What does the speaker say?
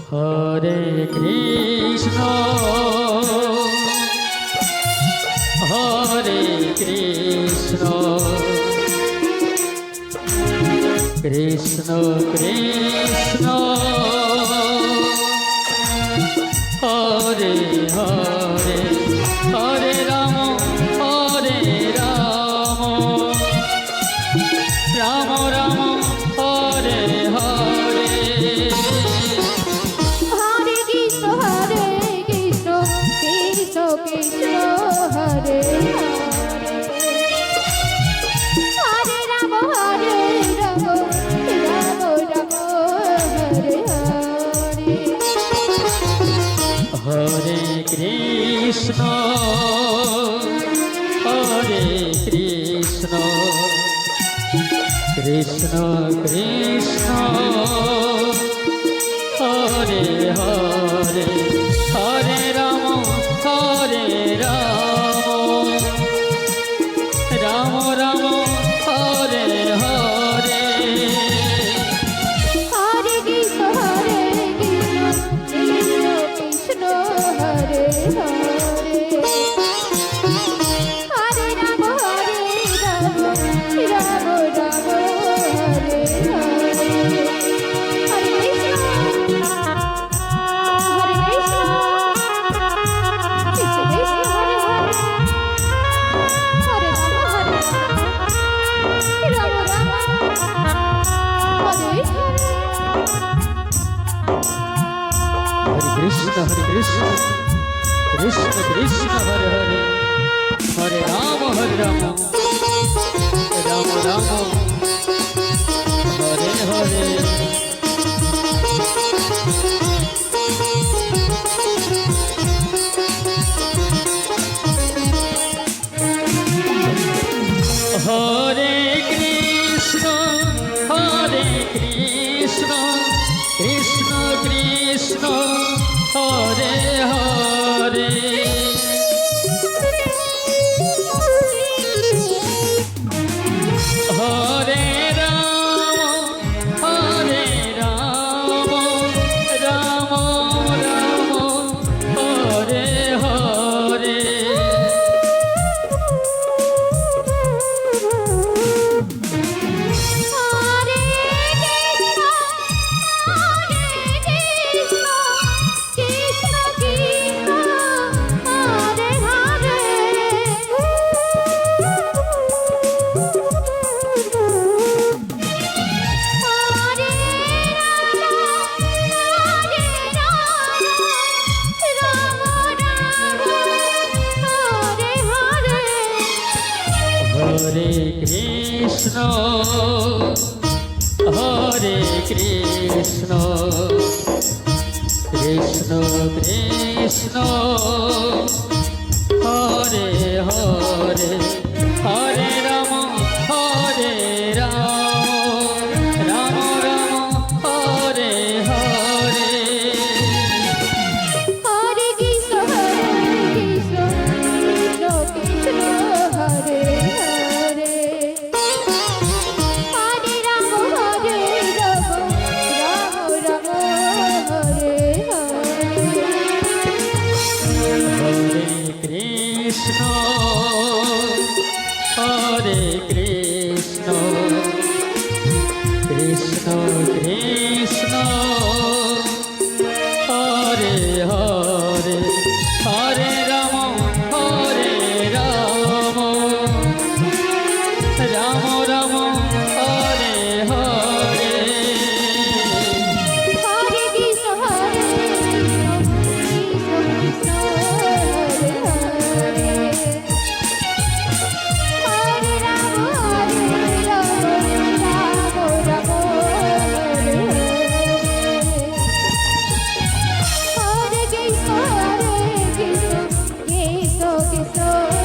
Hare Krishna Hare Krishna Krishna Krishna Hare Hare Hare Ram Ram Ram Hare Hare Hare Krishna Krishna Krishna Hare Hare Ram Ram Ram Hare Hare Hare Krishna Krishna Krishna Hare Hare Hare Ram Ram Ram Hare Hare Hare Krishna Krishna Krishna Hare Hare Hare Ram Ram Ram Hare Hare Hare Krishna Krishna Krishna Hare Hare Hare Ram Ram Hare Hare Krishna Krishna Krishna Krishna Hare Hare Hare Ram Ram Ram Hare Hare Hare Krishna Krishna Krishna Hare Hare Hare Ram Ram Ram Hare Hare Hare Krishna Krishna Krishna Hare Hare Hare Hare Krishna Krishna Krishna Hare Hare Hare Ram Ram Ram Hare Hare Hare Krishna Krishna Krishna Hare Hare Hare Ram Ram Hare Hare Hare Krishna Krishna Krishna Krishna Hare Hare Hare Ram Ram Ram Hare Hare Hare Krishna Krishna Hare Hare Hare Ram Ram Ram Hare Hare Krishna Krishna Krishna